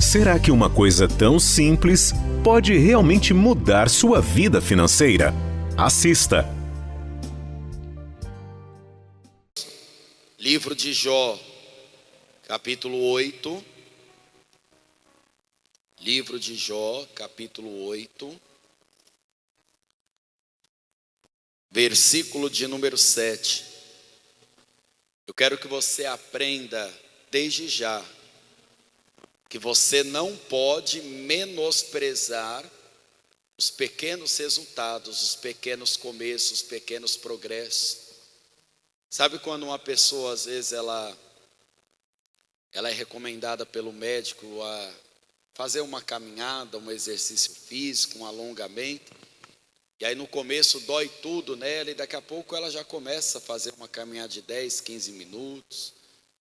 Será que uma coisa tão simples pode realmente mudar sua vida financeira? Assista! Livro de Jó, capítulo 8. Livro de Jó, capítulo 8. Versículo de número 7. Eu quero que você aprenda desde já que você não pode menosprezar os pequenos resultados, os pequenos começos, os pequenos progressos. Sabe quando uma pessoa, às vezes, ela é recomendada pelo médico a fazer uma caminhada, um exercício físico, um alongamento, e aí no começo dói tudo nela, e daqui a pouco ela já começa a fazer uma caminhada de 10, 15 minutos,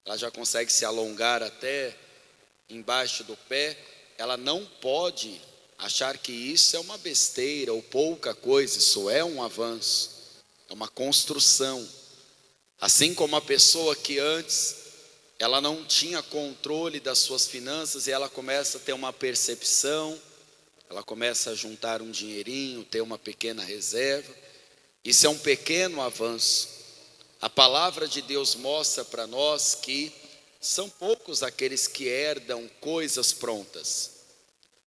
ela já consegue se alongar até embaixo do pé. Ela não pode achar que isso é uma besteira ou pouca coisa, isso é um avanço, é uma construção. Assim como a pessoa que antes ela não tinha controle das suas finanças e ela começa a ter uma percepção, ela começa a juntar um dinheirinho, ter uma pequena reserva, isso é um pequeno avanço. A palavra de Deus mostra para nós que são poucos aqueles que herdam coisas prontas.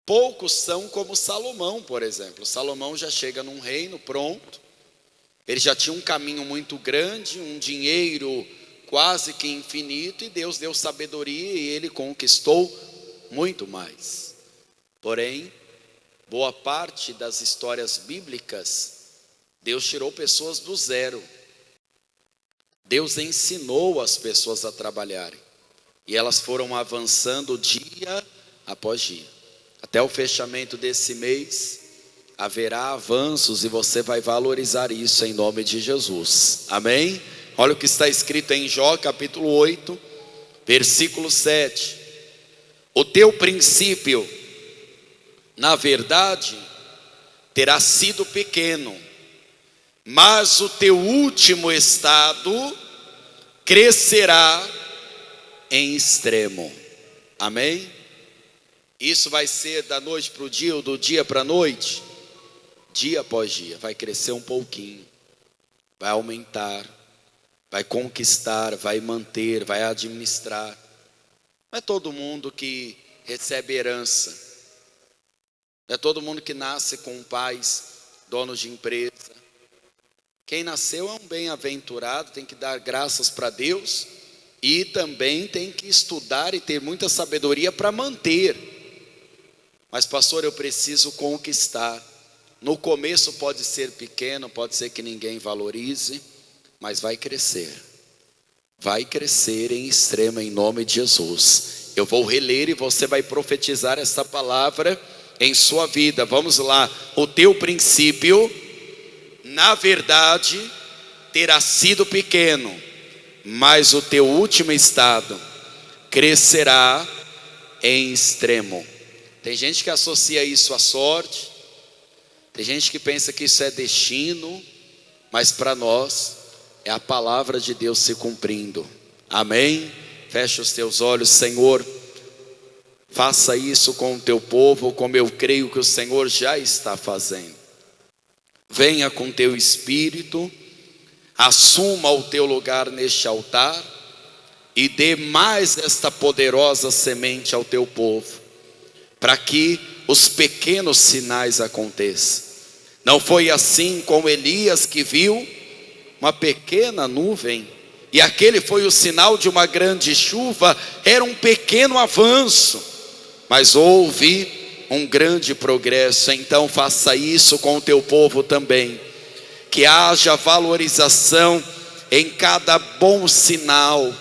Poucos são como Salomão, por exemplo. Salomão já chega num reino pronto, ele já tinha um caminho muito grande, um dinheiro quase que infinito, e Deus deu sabedoria e ele conquistou muito mais. Porém, boa parte das histórias bíblicas, Deus tirou pessoas do zero. Deus ensinou as pessoas a trabalharem, e elas foram avançando dia após dia. Até o fechamento desse mês, haverá avanços e você vai valorizar isso em nome de Jesus. Amém? Olha o que está escrito em Jó, capítulo 8, versículo 7. O teu princípio, na verdade, terá sido pequeno, mas o teu último estado crescerá em extremo. Amém? Isso vai ser da noite para o dia ou do dia para a noite? Dia após dia, vai crescer um pouquinho, vai aumentar, vai conquistar, vai manter, vai administrar. Não é todo mundo que recebe herança, não é todo mundo que nasce com pais donos de empresa. Quem nasceu é um bem-aventurado, tem que dar graças para Deus e também tem que estudar e ter muita sabedoria para manter. Mas pastor, eu preciso conquistar. No começo pode ser pequeno, pode ser que ninguém valorize, mas vai crescer em extremo em nome de Jesus. Eu vou reler e você vai profetizar essa palavra em sua vida. Vamos lá. O teu princípio, na verdade, terá sido pequeno, mas o teu último estado crescerá em extremo. Tem gente que associa isso à sorte, tem gente que pensa que isso é destino, mas para nós é a palavra de Deus se cumprindo. Amém? Fecha os teus olhos. Senhor, faça isso com o teu povo, como eu creio que o Senhor já está fazendo. Venha com teu Espírito, assuma o teu lugar neste altar e dê mais esta poderosa semente ao teu povo, para que os pequenos sinais aconteçam. Não foi assim com Elias, que viu uma pequena nuvem, e aquele foi o sinal de uma grande chuva. Era um pequeno avanço, mas houve um grande progresso. Então faça isso com o teu povo também, que haja valorização em cada bom sinal,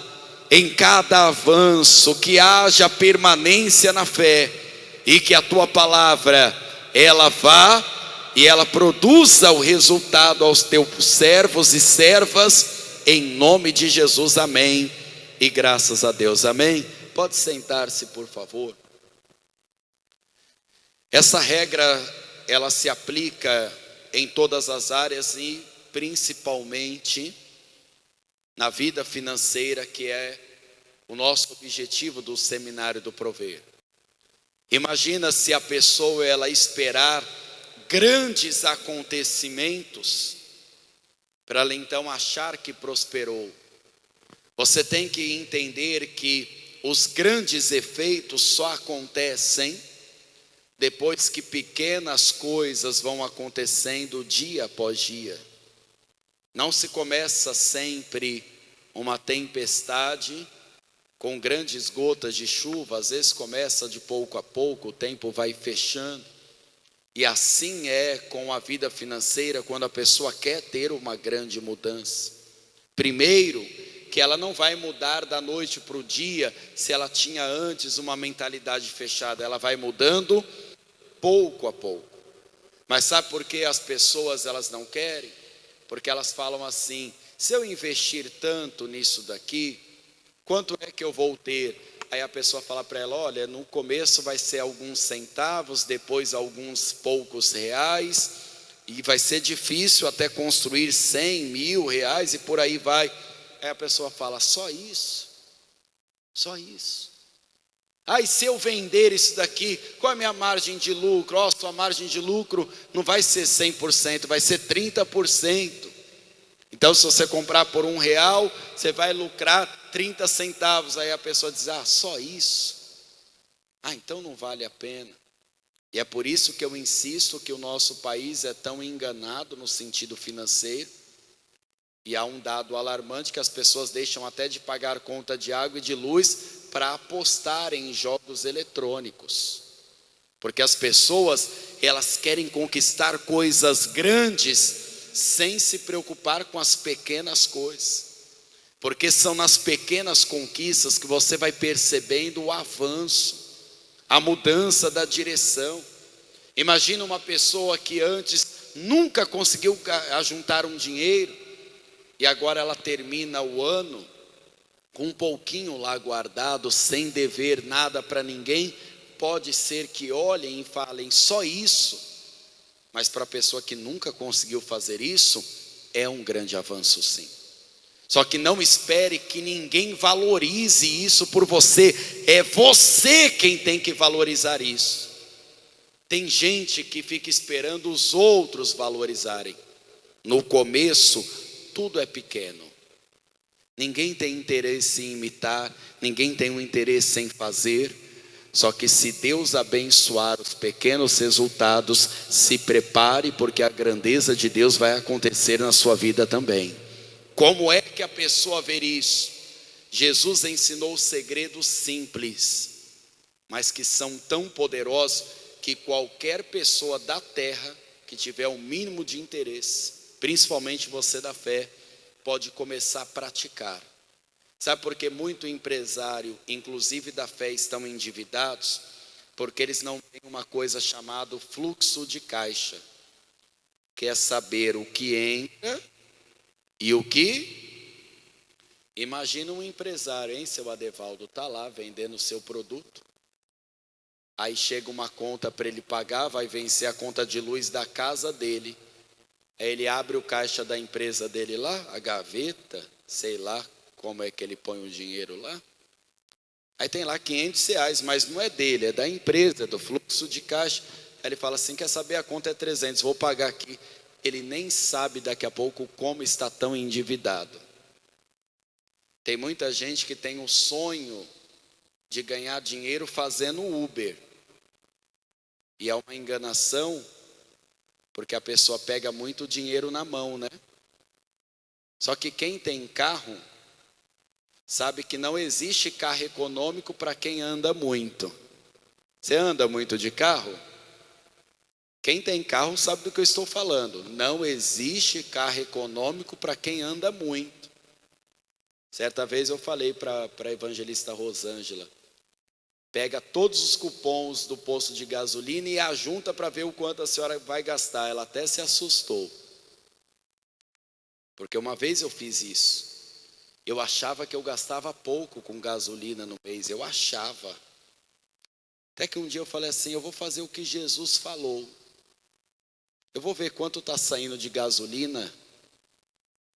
em cada avanço, que haja permanência na fé, e que a tua palavra, ela vá e ela produza o resultado aos teus servos e servas, em nome de Jesus, amém, e graças a Deus, amém. Pode sentar-se, por favor. Essa regra, ela se aplica em todas as áreas e principalmente na vida financeira, que é o nosso objetivo do Seminário do Prover. Imagina se a pessoa ela esperar grandes acontecimentos para ela então achar que prosperou. Você tem que entender que os grandes efeitos só acontecem depois que pequenas coisas vão acontecendo dia após dia. Não se começa sempre uma tempestade com grandes gotas de chuva, às vezes começa de pouco a pouco, o tempo vai fechando. E assim é com a vida financeira quando a pessoa quer ter uma grande mudança. Primeiro, que ela não vai mudar da noite para o dia se ela tinha antes uma mentalidade fechada, ela vai mudando pouco a pouco. Mas sabe por que as pessoas elas não querem? Porque elas falam assim: se eu investir tanto nisso daqui, quanto é que eu vou ter? Aí a pessoa fala para ela: olha, no começo vai ser alguns centavos, depois alguns poucos reais, e vai ser difícil até construir 100 mil reais e por aí vai. Aí a pessoa fala: só isso? Só isso? Ah, e se eu vender isso daqui, qual é a minha margem de lucro? Ó, sua margem de lucro não vai ser 100%, vai ser 30%. Então se você comprar por R$1, você vai lucrar 30 centavos. Aí a pessoa diz: ah, só isso? Ah, então não vale a pena. E é por isso que eu insisto que o nosso país é tão enganado no sentido financeiro. E há um dado alarmante que as pessoas deixam até de pagar conta de água e de luz para apostar em jogos eletrônicos. Porque as pessoas, elas querem conquistar coisas grandes sem se preocupar com as pequenas coisas. Porque são nas pequenas conquistas que você vai percebendo o avanço, a mudança da direção. Imagina uma pessoa que antes nunca conseguiu ajuntar um dinheiro, e agora ela termina o ano com um pouquinho lá guardado, sem dever nada para ninguém. Pode ser que olhem e falem: só isso? Mas para a pessoa que nunca conseguiu fazer isso, é um grande avanço sim. Só que não espere que ninguém valorize isso por você. É você quem tem que valorizar isso. Tem gente que fica esperando os outros valorizarem. No começo, tudo é pequeno. Ninguém tem interesse em imitar, ninguém tem um interesse em fazer. Só que se Deus abençoar os pequenos resultados, se prepare, porque a grandeza de Deus vai acontecer na sua vida também. Como é que a pessoa vê isso? Jesus ensinou segredos simples, mas que são tão poderosos que qualquer pessoa da terra que tiver o mínimo de interesse, principalmente você da fé, pode começar a praticar. Sabe por que muito empresário, inclusive da fé, estão endividados? Porque eles não têm uma coisa chamada fluxo de caixa, que é saber o que entra e o que. Imagina um empresário, hein, seu Adevaldo, está lá vendendo o seu produto. Aí chega uma conta para ele pagar, vai vencer a conta de luz da casa dele. Aí ele abre o caixa da empresa dele lá, a gaveta, sei lá como é que ele põe o dinheiro lá. Aí tem lá R$500, mas não é dele, é da empresa, do fluxo de caixa. Aí ele fala assim: quer saber, a conta é 300, vou pagar aqui. Ele nem sabe daqui a pouco como está tão endividado. Tem muita gente que tem o sonho de ganhar dinheiro fazendo Uber. E é uma enganação, porque a pessoa pega muito dinheiro na mão, né? Só que quem tem carro sabe que não existe carro econômico para quem anda muito. Você anda muito de carro? Quem tem carro sabe do que eu estou falando. Não existe carro econômico para quem anda muito. Certa vez eu falei para a evangelista Rosângela: pega todos os cupons do posto de gasolina e ajunta para ver o quanto a senhora vai gastar. Ela até se assustou. Porque uma vez eu fiz isso. Eu achava que eu gastava pouco com gasolina no mês. Eu achava. Até que um dia eu falei assim: eu vou fazer o que Jesus falou. Eu vou ver quanto está saindo de gasolina.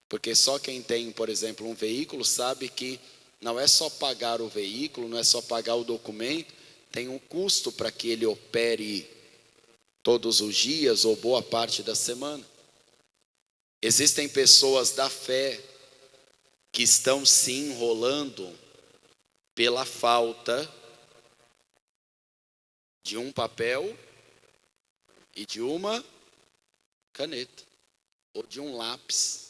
Porque só quem tem, por exemplo, um veículo sabe que não é só pagar o veículo, não é só pagar o documento, tem um custo para que ele opere todos os dias ou boa parte da semana. Existem pessoas da fé que estão se enrolando pela falta de um papel e de uma caneta, ou de um lápis.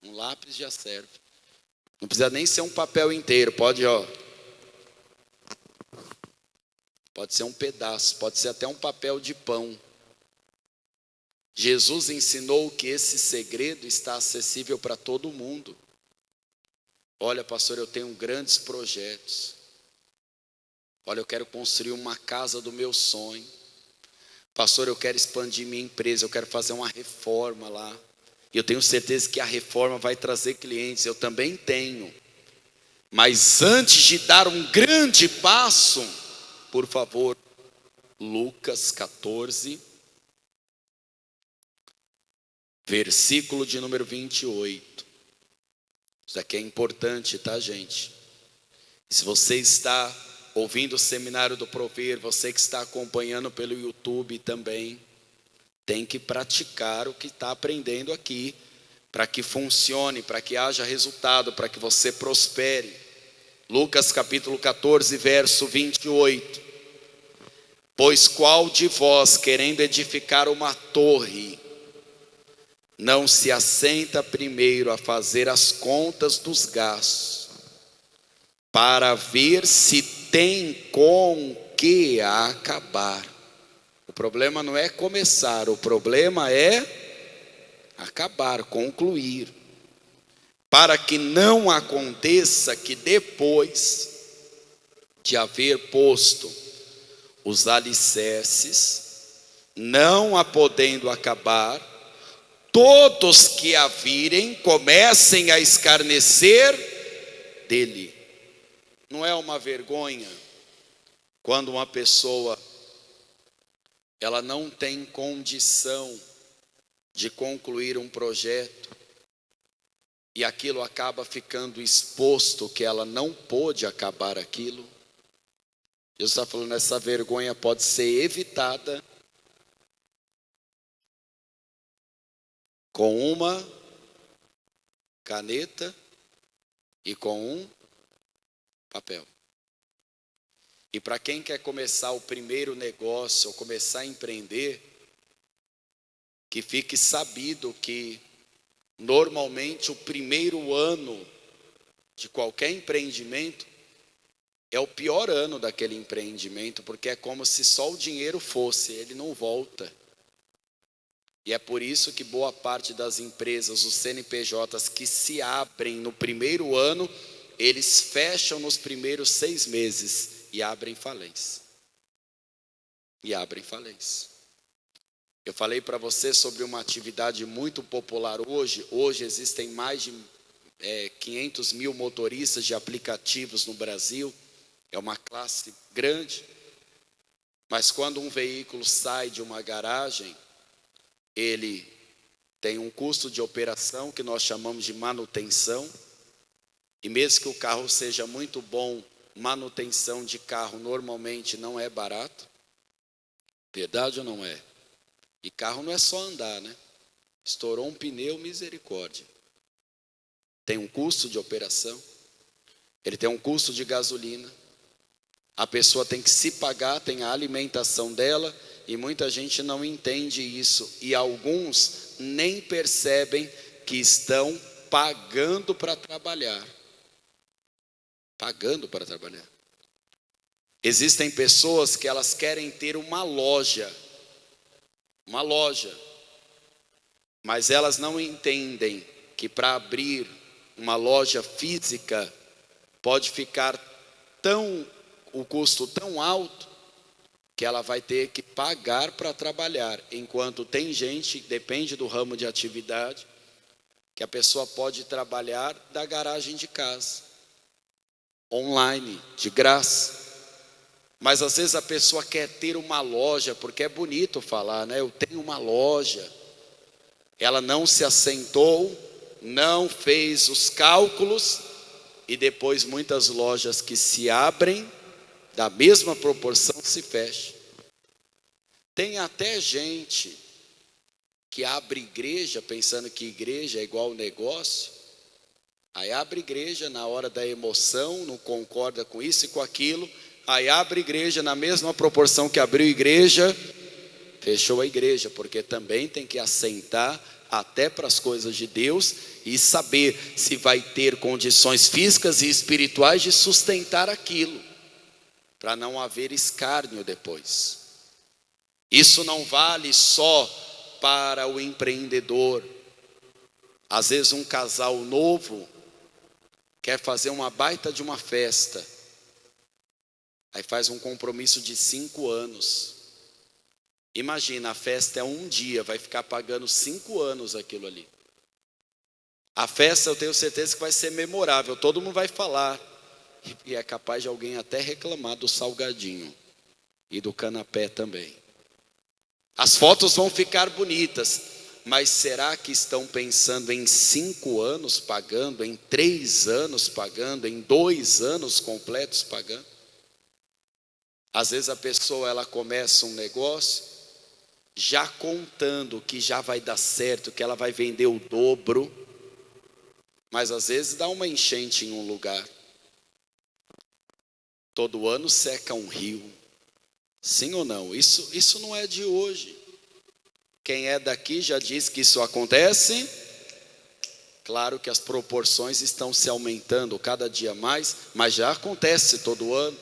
Um lápis já serve. Não precisa nem ser um papel inteiro, pode ser um pedaço, pode ser até um papel de pão. Jesus ensinou que esse segredo está acessível para todo mundo. Olha, pastor, eu tenho grandes projetos. Olha, eu quero construir uma casa do meu sonho. Pastor, eu quero expandir minha empresa, eu quero fazer uma reforma lá. E eu tenho certeza que a reforma vai trazer clientes, eu também tenho. Mas antes de dar um grande passo, por favor, Lucas 14, versículo de número 28. Isso aqui é importante, tá, gente? Se você está ouvindo o seminário do Prover, você que está acompanhando pelo YouTube também, tem que praticar o que está aprendendo aqui, para que funcione, para que haja resultado, para que você prospere. Lucas capítulo 14, verso 28. Pois qual de vós, querendo edificar uma torre, não se assenta primeiro a fazer as contas dos gastos, para ver se tem com que acabar? O problema não é começar, o problema é acabar, concluir. Para que não aconteça que depois de haver posto os alicerces, não a podendo acabar, todos que a virem comecem a escarnecer dele. Não é uma vergonha quando uma pessoa ela não tem condição de concluir um projeto e aquilo acaba ficando exposto, que ela não pôde acabar aquilo? Jesus está falando, essa vergonha pode ser evitada com uma caneta e com um papel. E para quem quer começar o primeiro negócio, ou começar a empreender, que fique sabido que normalmente o primeiro ano de qualquer empreendimento é o pior ano daquele empreendimento, porque é como se só o dinheiro fosse, ele não volta. E é por isso que boa parte das empresas, os CNPJs que se abrem no primeiro ano, eles fecham nos primeiros 6 meses e abrem falência. Eu falei para você sobre uma atividade muito popular hoje. Hoje existem mais de 500 mil motoristas de aplicativos no Brasil. É uma classe grande. Mas quando um veículo sai de uma garagem, ele tem um custo de operação que nós chamamos de manutenção. E mesmo que o carro seja muito bom, manutenção de carro normalmente não é barato. Verdade ou não é? E carro não é só andar, né? Estourou um pneu, misericórdia. Tem um custo de operação. Ele tem um custo de gasolina. A pessoa tem que se pagar, tem a alimentação dela, e muita gente não entende isso. E alguns nem percebem que estão pagando para trabalhar. Pagando para trabalhar. Existem pessoas que elas querem ter uma loja, mas elas não entendem que para abrir uma loja física pode ficar o custo tão alto que ela vai ter que pagar para trabalhar, enquanto tem gente, depende do ramo de atividade, que a pessoa pode trabalhar da garagem de casa, online, de graça. Mas às vezes a pessoa quer ter uma loja, porque é bonito falar, né? Eu tenho uma loja. Ela não se assentou, não fez os cálculos, e depois muitas lojas que se abrem, da mesma proporção se fecha. Tem até gente que abre igreja pensando que igreja é igual negócio. Aí abre igreja na hora da emoção, não concorda com isso e com aquilo. Aí abre igreja na mesma proporção que abriu igreja, fechou a igreja, porque também tem que assentar até para as coisas de Deus e saber se vai ter condições físicas e espirituais de sustentar aquilo, para não haver escárnio depois. Isso não vale só para o empreendedor. Às vezes um casal novo quer fazer uma baita de uma festa, aí faz um compromisso de 5 anos. Imagina, a festa é um dia, vai ficar pagando 5 anos aquilo ali. A festa eu tenho certeza que vai ser memorável, todo mundo vai falar. E é capaz de alguém até reclamar do salgadinho e do canapé também. As fotos vão ficar bonitas, mas será que estão pensando em 5 anos pagando, em 3 anos pagando, em 2 anos completos pagando? Às vezes a pessoa ela começa um negócio já contando que já vai dar certo, que ela vai vender o dobro, mas às vezes dá uma enchente em um lugar. Todo ano seca um rio. Sim ou não? Isso não é de hoje. Quem é daqui já diz que isso acontece. Claro que as proporções estão se aumentando cada dia mais, mas já acontece todo ano.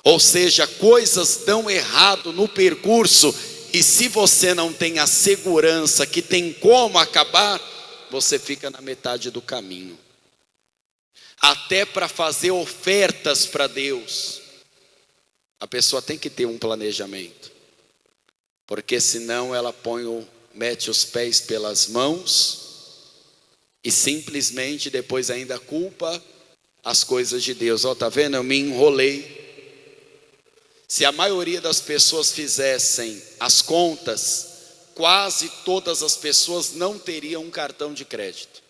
Ou seja, coisas dão errado no percurso, e se você não tem a segurança que tem como acabar, você fica na metade do caminho. Até para fazer ofertas para Deus, a pessoa tem que ter um planejamento, porque senão ela mete os pés pelas mãos e simplesmente depois ainda culpa as coisas de Deus. Ó, tá vendo? Eu me enrolei. Se a maioria das pessoas fizessem as contas, quase todas as pessoas não teriam um cartão de crédito.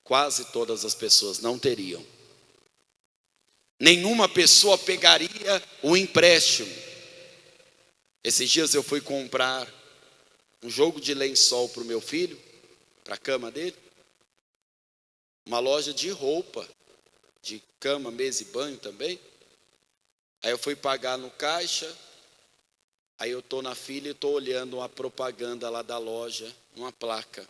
Quase todas as pessoas não teriam. Nenhuma pessoa pegaria o empréstimo. Esses dias eu fui comprar um jogo de lençol para o meu filho, para a cama dele. Uma loja de roupa, de cama, mesa e banho também. Aí eu fui pagar no caixa, aí eu estou na fila e estou olhando uma propaganda lá da loja, uma placa.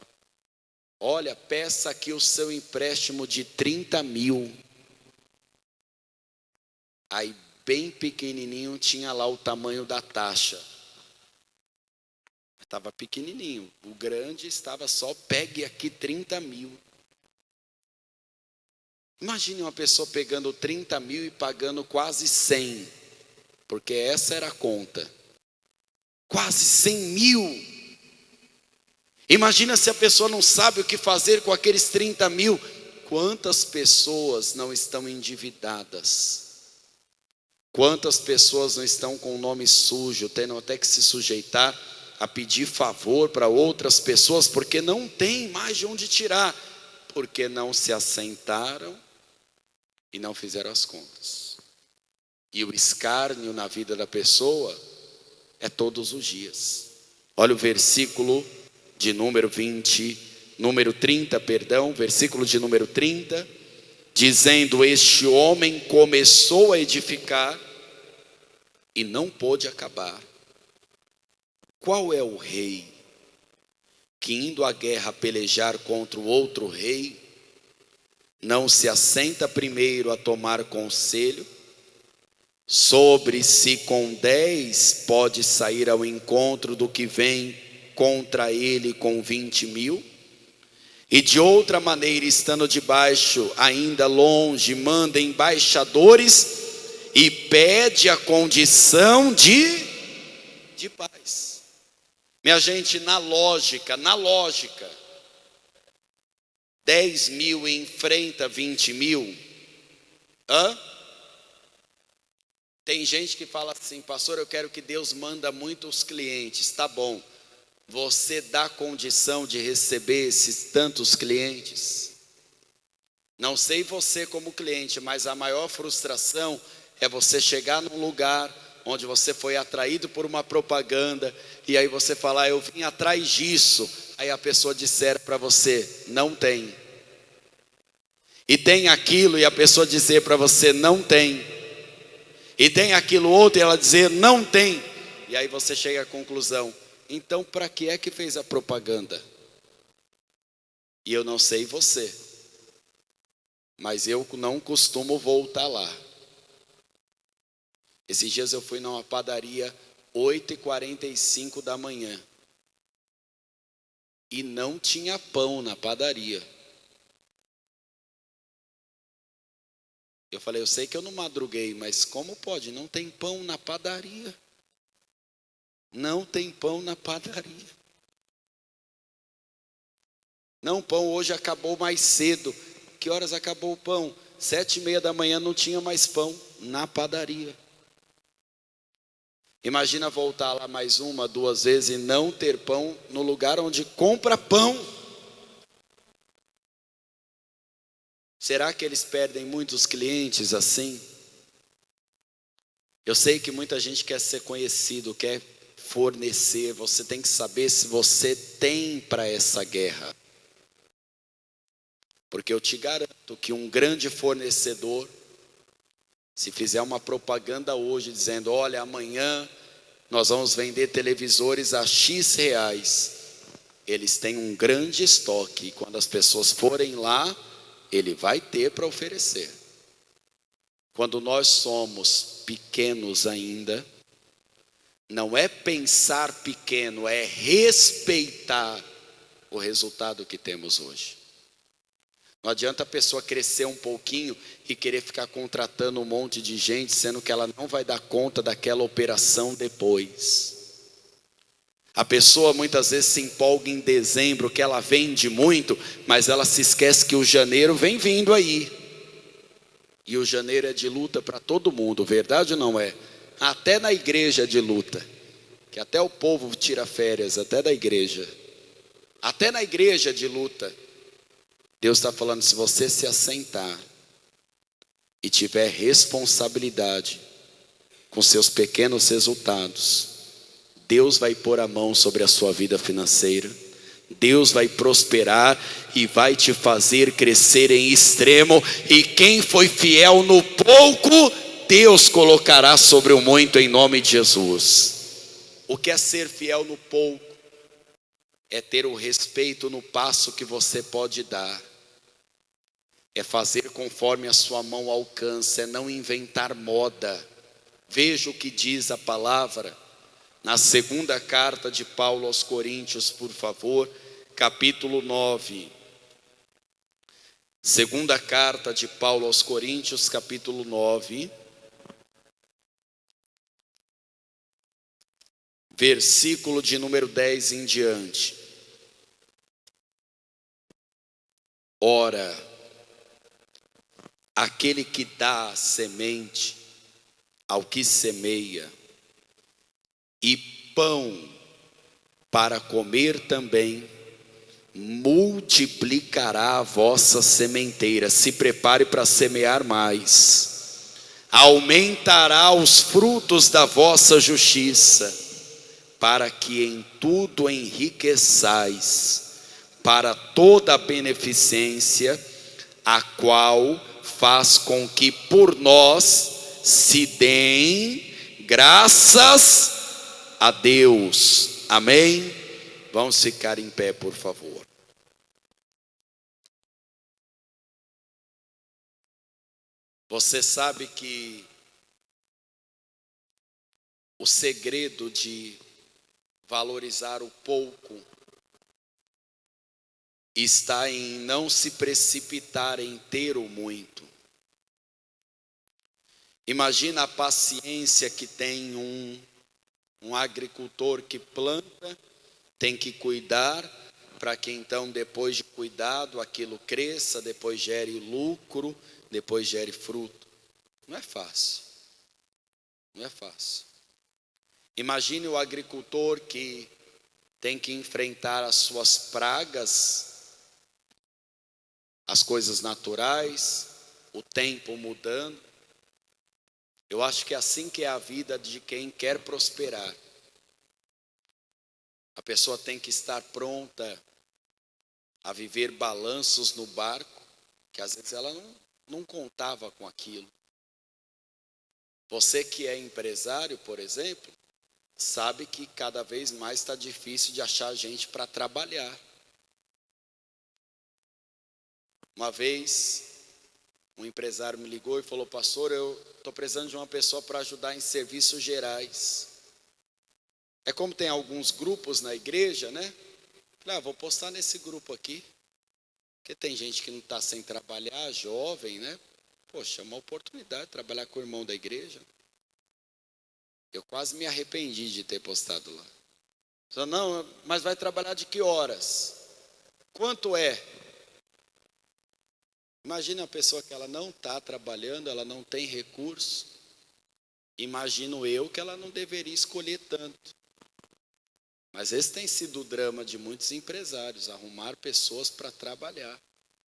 Olha, peça aqui o seu empréstimo de 30 mil. Aí bem pequenininho tinha lá o tamanho da taxa. Estava pequenininho, o grande estava só, pegue aqui 30 mil. Imagine uma pessoa pegando 30 mil e pagando quase 100, porque essa era a conta. Quase 100 mil. Imagina se a pessoa não sabe o que fazer com aqueles 30 mil. Quantas pessoas não estão endividadas? Quantas pessoas não estão com o nome sujo, tendo até que se sujeitar a pedir favor para outras pessoas, porque não tem mais de onde tirar, porque não se assentaram e não fizeram as contas. E o escárnio na vida da pessoa é todos os dias. Olha o versículo de número 30, versículo de número 30, dizendo: este homem começou a edificar e não pôde acabar. Qual é o rei que, indo à guerra pelejar contra o outro rei, não se assenta primeiro a tomar conselho sobre se com 10 pode sair ao encontro do que vem contra ele com 20 mil? E de outra maneira, estando debaixo, ainda longe, manda embaixadores e pede a condição de paz. Minha gente, na lógica, 10 mil enfrenta 20 mil. Tem gente que fala assim: pastor, eu quero que Deus manda muitos clientes. Tá bom, você dá condição de receber esses tantos clientes? Não sei você como cliente, mas a maior frustração é você chegar num lugar onde você foi atraído por uma propaganda, e aí você falar, eu vim atrás disso, aí a pessoa disser para você, não tem. E tem aquilo, e a pessoa dizer para você, não tem. E tem aquilo outro, e ela dizer, não tem. E aí você chega à conclusão, então para que é que fez a propaganda? E eu não sei você, mas eu não costumo voltar lá. Esses dias eu fui numa padaria 8h45 da manhã. E não tinha pão na padaria. Eu falei, eu sei que eu não madruguei, mas como pode? Não tem pão na padaria. Não tem pão na padaria. Não, o pão hoje acabou mais cedo. Que horas acabou o pão? 7h30 da manhã não tinha mais pão na padaria. Imagina voltar lá mais 1, 2 vezes e não ter pão no lugar onde compra pão. Será que eles perdem muitos clientes assim? Eu sei que muita gente quer ser conhecido, quer fornecer. Você tem que saber se você tem para essa guerra. Porque eu te garanto que um grande fornecedor, se fizer uma propaganda hoje dizendo, olha, amanhã nós vamos vender televisores a X reais. Eles têm um grande estoque. E quando as pessoas forem lá, ele vai ter para oferecer. Quando nós somos pequenos ainda, não é pensar pequeno, é respeitar o resultado que temos hoje. Não adianta a pessoa crescer um pouquinho e querer ficar contratando um monte de gente, sendo que ela não vai dar conta daquela operação depois. A pessoa muitas vezes se empolga em dezembro, que ela vende muito, mas ela se esquece que o janeiro vem vindo aí. E o janeiro é de luta para todo mundo, verdade ou não é? Até na igreja é de luta. Que até o povo tira férias, até da igreja. Até na igreja é de luta. Deus está falando, se você se assentar e tiver responsabilidade com seus pequenos resultados, Deus vai pôr a mão sobre a sua vida financeira. Deus vai prosperar e vai te fazer crescer em extremo. E quem foi fiel no pouco, Deus colocará sobre o muito em nome de Jesus. O que é ser fiel no pouco? É ter o respeito no passo que você pode dar. É fazer conforme a sua mão alcança, é não inventar moda. Veja o que diz a palavra na segunda carta de Paulo aos Coríntios, por favor, capítulo 9. Segunda carta de Paulo aos Coríntios, capítulo 9, versículo de número 10 em diante. Ora, aquele que dá semente ao que semeia, e pão para comer também, multiplicará a vossa sementeira. Se prepare para semear mais. Aumentará os frutos da vossa justiça, para que em tudo enriqueçais, para toda a beneficência, a qual faz com que por nós se deem graças a Deus. Amém? Vamos ficar em pé, por favor. Você sabe que o segredo de valorizar o pouco está em não se precipitar em ter o muito. Imagina a paciência que tem um agricultor que planta, tem que cuidar, para que então depois de cuidado aquilo cresça, depois gere lucro, depois gere fruto. Não é fácil. Não é fácil. Imagine o agricultor que tem que enfrentar as suas pragas, as coisas naturais, o tempo mudando. Eu acho que é assim que é a vida de quem quer prosperar. A pessoa tem que estar pronta a viver balanços no barco, que às vezes ela não contava com aquilo. Você que é empresário, por exemplo, sabe que cada vez mais está difícil de achar gente para trabalhar. Uma vez, um empresário me ligou e falou: pastor, eu estou precisando de uma pessoa para ajudar em serviços gerais. É como tem alguns grupos na igreja, né? Falei, vou postar nesse grupo aqui, porque tem gente que não está sem trabalhar, jovem, né? Poxa, é uma oportunidade de trabalhar com o irmão da igreja. Eu quase me arrependi de ter postado lá. Falei, não, mas vai trabalhar de que horas? Quanto é? Imagina uma pessoa que ela não está trabalhando, ela não tem recurso. Imagino eu que ela não deveria escolher tanto. Mas esse tem sido o drama de muitos empresários, arrumar pessoas para trabalhar.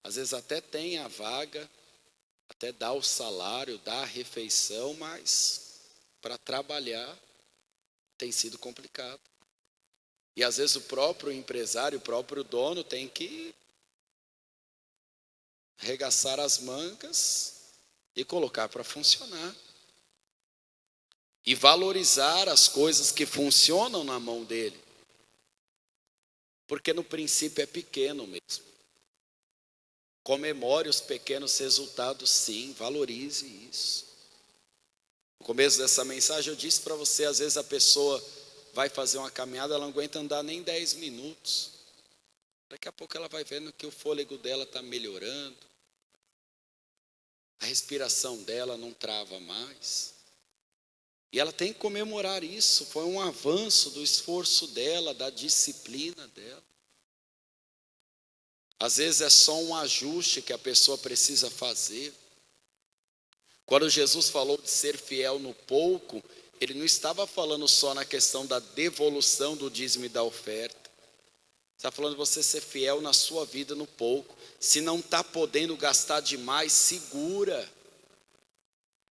Às vezes até tem a vaga, até dá o salário, dá a refeição, mas para trabalhar tem sido complicado. E às vezes o próprio empresário, o próprio dono tem que arregaçar as mangas e colocar para funcionar. E valorizar as coisas que funcionam na mão dele. Porque no princípio é pequeno mesmo. Comemore os pequenos resultados, sim, valorize isso. No começo dessa mensagem eu disse para você, às vezes a pessoa vai fazer uma caminhada, ela não aguenta andar nem 10 minutos. Daqui a pouco ela vai vendo que o fôlego dela está melhorando. A respiração dela não trava mais. E ela tem que comemorar isso, foi um avanço do esforço dela, da disciplina dela. Às vezes é só um ajuste que a pessoa precisa fazer. Quando Jesus falou de ser fiel no pouco, ele não estava falando só na questão da devolução do dízimo e da oferta. Está falando de você ser fiel na sua vida no pouco. Se não está podendo gastar demais, segura.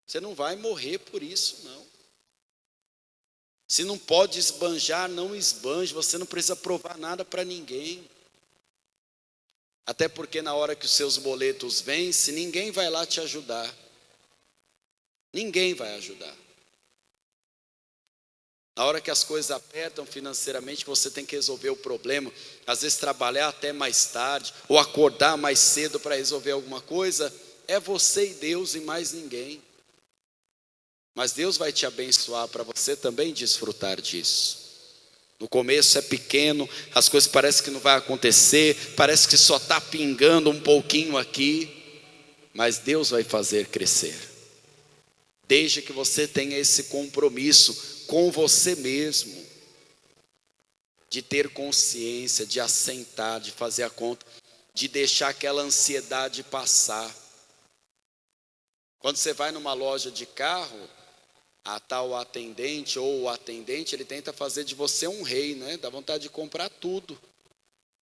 Você não vai morrer por isso, não. Se não pode esbanjar, não esbanje. Você não precisa provar nada para ninguém. Até porque na hora que os seus boletos vencem, ninguém vai lá te ajudar. Ninguém vai ajudar. Na hora que as coisas apertam financeiramente, você tem que resolver o problema. Às vezes trabalhar até mais tarde, ou acordar mais cedo para resolver alguma coisa. É você e Deus e mais ninguém. Mas Deus vai te abençoar para você também desfrutar disso. No começo é pequeno, as coisas parecem que não vai acontecer, parece que só está pingando um pouquinho aqui, mas Deus vai fazer crescer. Desde que você tenha esse compromisso com você mesmo, de ter consciência, de assentar, de fazer a conta, de deixar aquela ansiedade passar. Quando você vai numa loja de carro, a tal atendente ou o atendente, ele tenta fazer de você um rei, né? Dá vontade de comprar tudo.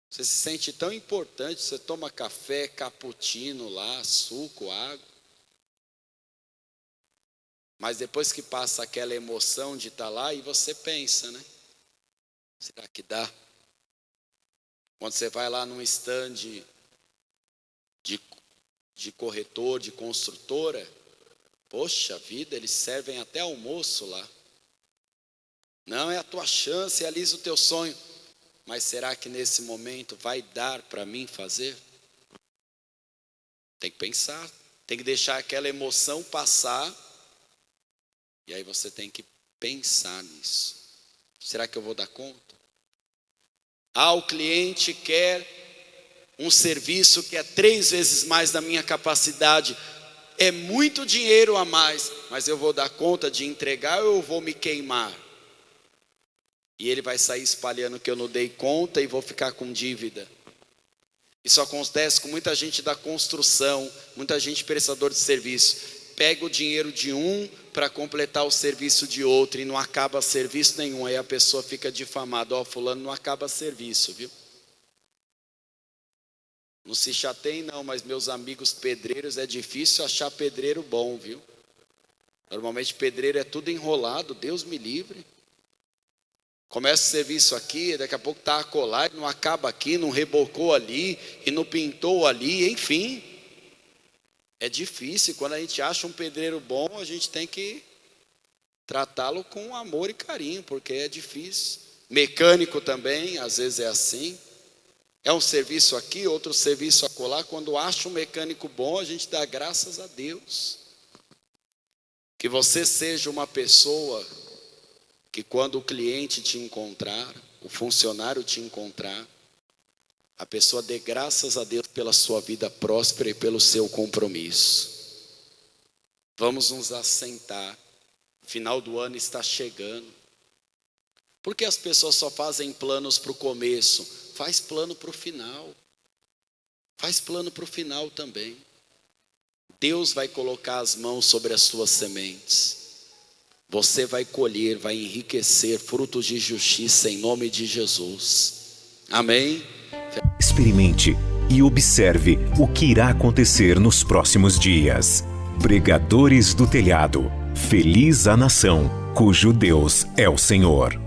Você se sente tão importante, você toma café, cappuccino lá, suco, água. Mas depois que passa aquela emoção de estar lá, e você pensa, né? Será que dá? Quando você vai lá num stand de corretor, de construtora, poxa vida, eles servem até almoço lá. Não, é a tua chance, realiza o teu sonho. Mas será que nesse momento vai dar para mim fazer? Tem que pensar, tem que deixar aquela emoção passar. E aí você tem que pensar nisso. Será que eu vou dar conta? O cliente quer um serviço que é 3 vezes mais da minha capacidade. É muito dinheiro a mais, mas eu vou dar conta de entregar ou eu vou me queimar? E ele vai sair espalhando que eu não dei conta e vou ficar com dívida. Isso acontece com muita gente da construção, muita gente prestador de serviço. Pega o dinheiro de um para completar o serviço de outro e não acaba serviço nenhum. Aí a pessoa fica difamada, fulano não acaba serviço, viu? Não se chateiem não, mas meus amigos pedreiros, é difícil achar pedreiro bom, viu? Normalmente pedreiro é tudo enrolado, Deus me livre. Começa o serviço aqui, daqui a pouco está a colar, não acaba aqui, não rebocou ali, e não pintou ali, enfim. É difícil, quando a gente acha um pedreiro bom, a gente tem que tratá-lo com amor e carinho, porque é difícil. Mecânico também, às vezes é assim. É um serviço aqui, outro serviço acolá. Quando acha um mecânico bom, a gente dá graças a Deus. Que você seja uma pessoa que quando o cliente te encontrar, o funcionário te encontrar, a pessoa dê graças a Deus pela sua vida próspera e pelo seu compromisso. Vamos nos assentar. O final do ano está chegando. Por que as pessoas só fazem planos para o começo? Faz plano para o final. Faz plano para o final também. Deus vai colocar as mãos sobre as suas sementes. Você vai colher, vai enriquecer frutos de justiça em nome de Jesus. Amém? Experimente e observe o que irá acontecer nos próximos dias. Pregadores do Telhado. Feliz a nação cujo Deus é o Senhor.